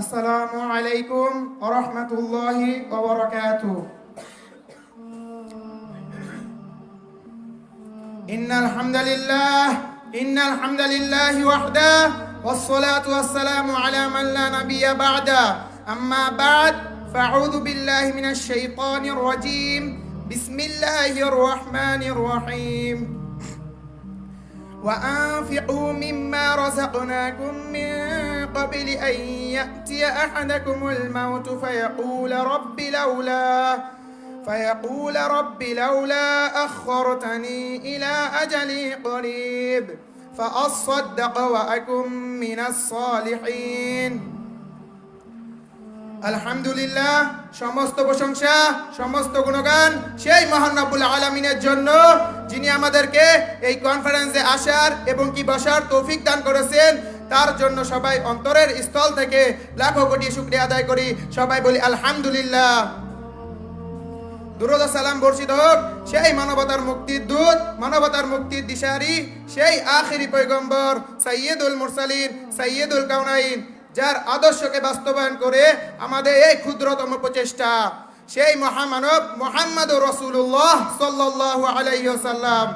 আসসালামু আলাইকুম ওয়া রাহমাতুল্লাহি ওয়া বারাকাতুহু। ইন্নাল হামদালিল্লাহি ওয়াহদাহু ওয়াস-সালাতু ওয়াস-সালামু আলা মান লা নাবিয়্যা বা'দা। আম্মা বা'দ, ফাআউযু বিল্লাহি মিনাশ শাইতানির রাজীম। বিসমিল্লাহির রাহমানির রাহিম। وأنفقوا مما رزقناكم من قبل أن يأتي أحدكم الموت فيقول رب لولا أخرتني إلى أجل قريب فأصدق وأكن من الصالحين। আলহামদুলিল্লাহ, সমস্ত প্রশংসা সমস্ত গুণগান সেই মহান রব্বুল আলামিনের জন্য, যিনি আমাদেরকে এই কনফারেন্সে আসার এবং কি বসার তৌফিক দান করেছেন। তার জন্য সবাই অন্তরের স্থল থেকে লাখো কোটি শুকরিয়া আদায় করি। সবাই বলি আলহামদুলিল্লাহ। দুরূদ ও সালাম বর্ষিত হোক সেই মানবতার মুক্তির দূত, মানবতার মুক্তির দিশারি, সেই আখিরি পয়গম্বর সাইয়্যিদুল মুরসালিন, সাইয়্যিদুল কাউনাইন, যার আদর্শকে বাস্তবায়ন করে আমাদের এই ক্ষুদ্রতম প্রচেষ্টা, সেই মহামানব মুহাম্মদুর রাসূলুল্লাহ সাল্লাল্লাহু আলাইহি ওয়াসাল্লাম।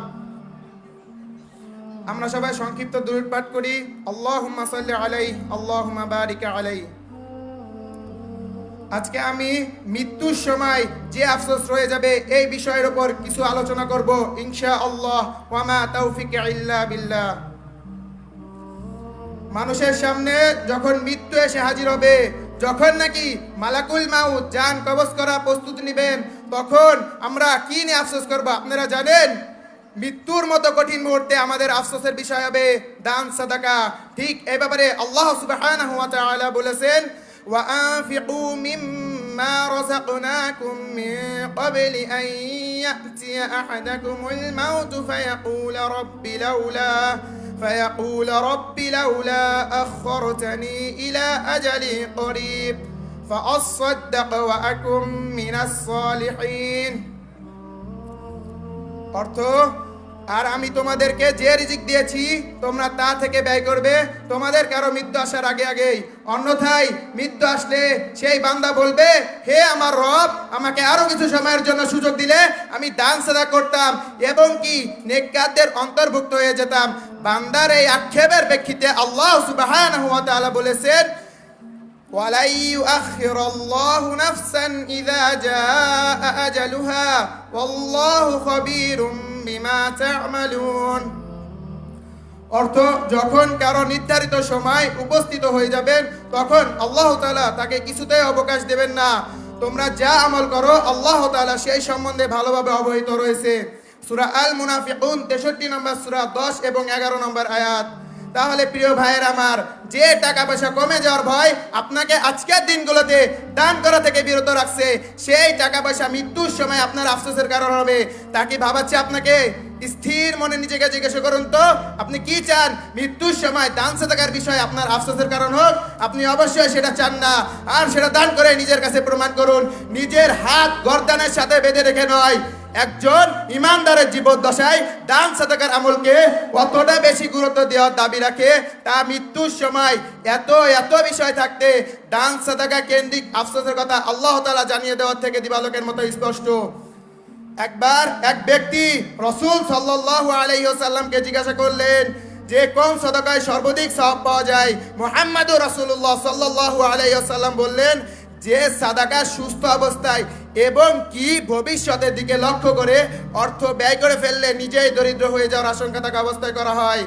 আমরা সবাই সংক্ষিপ্ত দুরূদ পাঠ করি। আল্লাহুম্মা সাল্লি আলাইহি, আল্লাহুম্মা বারিক আলাইহি। আজকে আমি মৃত্যুর সময় যে আফসোস রয়ে যাবে এই বিষয়ের উপর কিছু আলোচনা করব ইনশাআল্লাহ। ওয়া মা তাওফিক ইল্লা বিল্লাহ। মানুষের সামনে যখন মৃত্যু এসে হাজির হবে, যখন নাকি মালাকুল মাউত জান কবজ করা প্রস্তুতি নেবেন, তখন আমরা কি নিয়ে আফসোস করব আপনারা জানেন? মৃত্যুর মতো কঠিন মুহূর্তে আমাদের আফসোসের বিষয় হবে দান সাদাকা। ঠিক এই ব্যাপারে আল্লাহ সুবহানাহু ওয়া তাআলা বলেছেন, ওয়া আনফিকু মিম্মা রাযাকনাকুম মিন ক্বাবলি আন ইয়াতিয়া আহাদাকুমুল মাউত فيقول رب لولا أخرتني إلى أجل قريب فأصدق وأكن من الصالحين। অর্থ, আর আমি তোমাদেরকে যে রিজিক দিয়েছি তোমরা তা থেকে ব্যয় করবে তোমাদের কারো মৃত্যু আসার আগে আগেই। অন্যথায় মৃত্যু আসলে সেই বান্দা বলবে, হে আমার রব, আমাকে আরো কিছু সময়ের জন্য সুযোগ দিলে আমি দান সাদকা করতাম এবং কি নেককারদের অন্তর্ভুক্ত হয়ে যেতাম। বান্দার এই আক্ষেপের প্রেক্ষিতে আল্লাহ সুবহানাহু ওয়া তাআলা বলেছেন, ওয়ালা ইউআখিরুল্লাহু নাফসান ইযা জাআ আজালুহা ওয়াল্লাহু খাবীরুম বিমা তা'মালুন। অর্থ, যখন কারো নির্ধারিত সময় উপস্থিত হয়ে যাবেন তখন আল্লাহ তাআলা তাকে কিছুতেই অবকাশ দেবেন না। তোমরা যা আমল করো আল্লাহ তাআলা সেই সম্বন্ধে ভালোভাবে অবহিত রয়েছে। সূরা আল মুনাফিকুন 63 নম্বর সূরা 10 এবং 11 নম্বর আয়াত। তাহলে প্রিয় ভাইয়ের আমার, যে টাকা পয়সা কমে যাওয়ার ভয় আপনাকে আজকের দিনগুলোতে দান করা থেকে বিরত রাখছে, সেই টাকা পয়সা মৃত্যুর সময় আপনার আফসোসের কারণ হবে। তাকে ভাবাচ্ছে আপনাকে স্থির মনে নিজেকে জিজ্ঞাসা করুন তো, আপনি কি চান মৃত্যুর সময় দান সাদাকার বিষয় আপনার আফসোসের কারণ হোক? আপনি অবশ্যই সেটা চান না। আর সেটা দান করে নিজের কাছে প্রমাণ করুন। নিজের হাত গর্দানের সাথে বেঁধে রেখে নয়। একজন ইমানদারের জীবদ্দশায় দান সাদাকার আমলকে কতটা বেশি গুরুত্ব দেওয়ার দাবি রাখে, তা মৃত্যুর সময় এত বিষয় থাকতে দান সাদাকা কেন্দ্রিক আফসোসের কথা আল্লাহ তাআলা জানিয়ে দেওয়ার থেকে দিবালোকের মতো স্পষ্ট। একবার এক ব্যক্তি রাসূল সাল্লাল্লাহু আলাইহি ওয়াসাল্লামকে জিজ্ঞাসা করলেন যে কোন সাদাকায় সর্বাধিক সওয়াব পাওয়া যায়। মুহাম্মদুর রাসূলুল্লাহ সাল্লাল্লাহু আলাইহি ওয়াসাল্লাম বললেন, যে সাদাকা সুস্থ অবস্থায় এবং কি ভবিষ্যতের দিকে লক্ষ্য করে অর্থ ব্যয় করে ফেললে নিজেই দরিদ্র হয়ে যাওয়ার আশঙ্কা থাকা অবস্থায় করা হয়।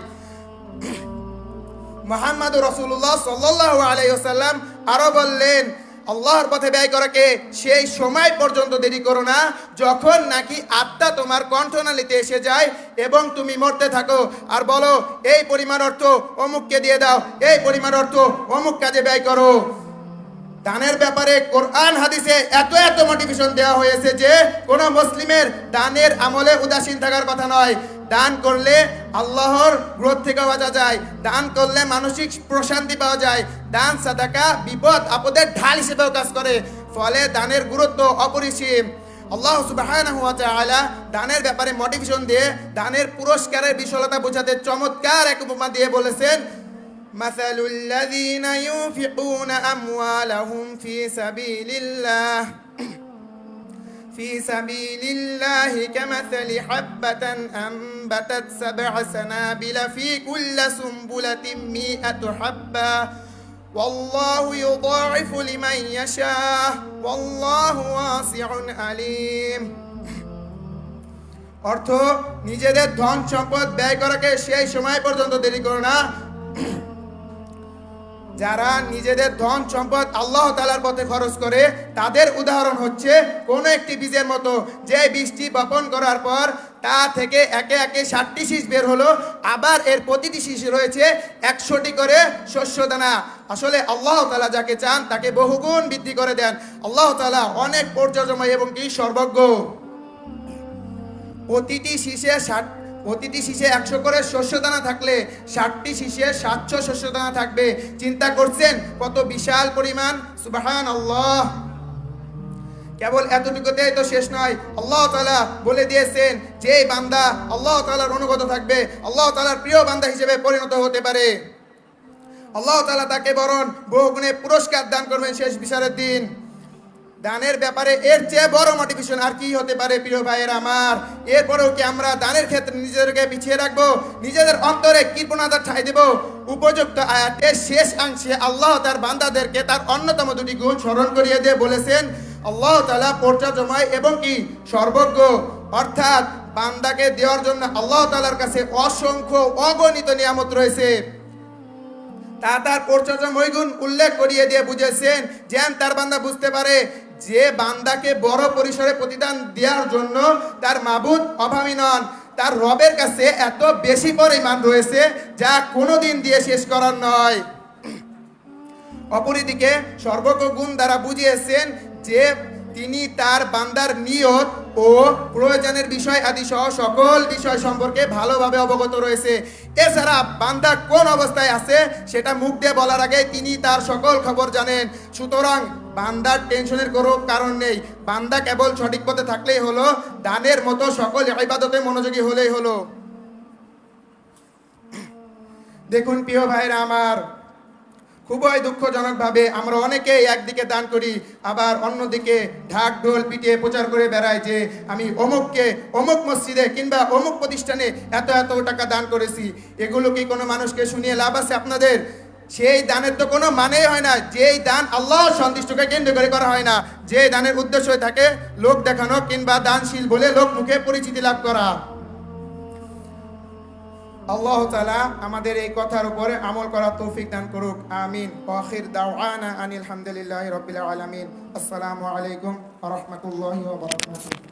মুহাম্মদুর রাসূলুল্লাহ সাল্লাল্লাহু আলাইহি ওয়াসাল্লাম আরো বললেন, আল্লাহর পথে ব্যয় করাকে সেই সময় পর্যন্ত দেরি করো না যখন নাকি আত্মা তোমার কণ্ঠনালীতে এসে যায় এবং তুমি মরতে থাকো, আর বলো এই পরিমাণ অর্থ অমুককে দিয়ে দাও, এই পরিমাণ অর্থ অমুক কাজে ব্যয় করো। দানের ব্যাপারে কোরআন হাদিসে এত মোটিভেশন দেওয়া হয়েছে যে কোনো মুসলিমের দানের আমলে উদাসীন থাকার কথা নয়। দান করলে আল্লাহর ক্রোধ থেকে বাঁচা যায়, দান করলে মানসিক প্রশান্তি পাওয়া যায়। দান সাদাকা বিপদ আপদের ঢাল হিসেবেও কাজ করে, ফলে দানের গুরুত্ব অপরিসীম। আল্লাহ সুবহানাহু ওয়া তাআলা দানের ব্যাপারে মোটিভেশন দিয়ে দানের পুরস্কারের বিশালতা বোঝাতে চমৎকার এক উপমা দিয়ে বলেছেন, মাসালুল্লাযীনা ইউনফিকুনা আমওয়ালাহুম في سبيل الله كمثل حبة أنبتت 7 سنابل في كل سنبلة 100 حبة والله يضاعف لمن يشاء والله واسع عليم। অর্থ, নিজেদের ধন সম্পদ ব্যয় করাকে সেই সময় পর্যন্ত দেরি করো না যারা নিজেদের ধন সম্পদ আল্লাহ তাআলার পথে খরচ করে। তাদের উদাহরণ হচ্ছে কোন একটি বীজের মতো, যে বীজটি বপন করার পর তা থেকে একে একে 60টি শীষ বের হলো, আবার এর প্রতিটি শীষে রয়েছে 100টি করে শস্যদানা। আসলে আল্লাহ তাআলা যাকে চান তাকে বহুগুণ বৃদ্ধি করে দেন। আল্লাহ তাআলা অনেক পর্যায়ময় এবং কি সর্বজ্ঞ। প্রতিটি শীষে 100 করে শস্যদানা থাকলে 60টি শীষে 700 শস্যদানা থাকবে। চিন্তা করছেন কত বিশাল পরিমাণ। সুবহানাল্লাহ। কেবল এতটুকুতেই তো শেষ নয়, আল্লাহ তাআলা বলে দিয়েছেন যে বান্দা আল্লাহ তাআলার অনুগত থাকবে, আল্লাহ তাআলার প্রিয় বান্দা হিসেবে পরিণত হতে পারে, আল্লাহ তাআলা তাকে বরং বহুগুণে পুরস্কার দান করবেন শেষ বিচারের দিন। দানের ব্যাপারে এর চেয়ে বড় মোটিভেশন আর কি হতে পারে প্রিয় ভাইয়েরা আমার? এরপরেও কি আমরা দানের ক্ষেত্রে নিজেদেরকে পিছিয়ে রাখবো, নিজেদের অন্তরে কৃপণতা ঠাঁই দেব? উপযুক্ত আয়াতের শেষ অংশে আল্লাহ তার বান্দাদেরকে তার অন্যতম 2টি গুণ স্মরণ করিয়ে দিয়ে বলেছেন, আল্লাহ তাআলা পর্যায়ময় এবং কি সর্বজ্ঞ। অর্থাৎ বান্দাকে দেওয়ার জন্য আল্লাহ তাআলার কাছে অসংখ্য অগণিত নিয়ামত রয়েছে। তার পর্যায়ময় গুণ উল্লেখ করিয়ে দিয়ে বুঝেছেন যেন তার বান্দা বুঝতে পারে যে বান্দাকে বড় পরিসরে প্রতিদান দেওয়ার জন্য তার মাবুদ অভাবী নন, তার রবের কাছে এত বেশি পরিমাণ রয়েছে যা কোনোদিন দিয়ে শেষ করার নয়। অপরদিকে সর্বজ্ঞ গুণ দ্বারা বুঝিয়েছেন যে তিনি তার বান্দার নিয়ত ও প্রয়োজনের বিষয় আদি সহ সকল বিষয় সম্পর্কে ভালোভাবে অবগত রয়েছে। এছাড়া বান্দা কোন অবস্থায় আছে সেটা মুখ দিয়ে বলার আগে তিনি তার সকল খবর জানেন। সুতরাং বান্দার টেনশনের কোনো কারণ নেই। বান্দা কেবল সঠিক পথে থাকলেই হলো, দানের মতো সকল ইবাদতে মনোযোগী হলেই হলো। দেখুন প্রিয় ভাইরা আমার, খুবই দুঃখজনকভাবে আমরা অনেকেই একদিকে দান করি, আবার অন্যদিকে ঢাক ঢোল পিটিয়ে প্রচার করে বেড়াই যে আমি অমুককে অমুক মসজিদে কিংবা অমুক প্রতিষ্ঠানে এত টাকা দান করেছি। এগুলো কি কোনো মানুষকে শুনিয়ে লাভ আছে আপনাদের? সেই দানের তো কোনো মানেই হয় না। যেই দান আল্লাহর সন্তুষ্টকে কেন্দ্র করে করা হয় না, যে দানের উদ্দেশ্য হয়ে থাকে লোক দেখানো কিংবা দানশীল বলে লোক মুখে পরিচিতি লাভ করা। আল্লাহ তাআলা আমাদের এই কথার উপরে আমল করার তৌফিক দান করুক। আমিন। আখির দাওয়ানা আনিল হামদুলিল্লাহি রাব্বিল আলামিন। আসসালামু আলাইকুম ওয়া রাহমাতুল্লাহি ওয়া বারাকাতুহু।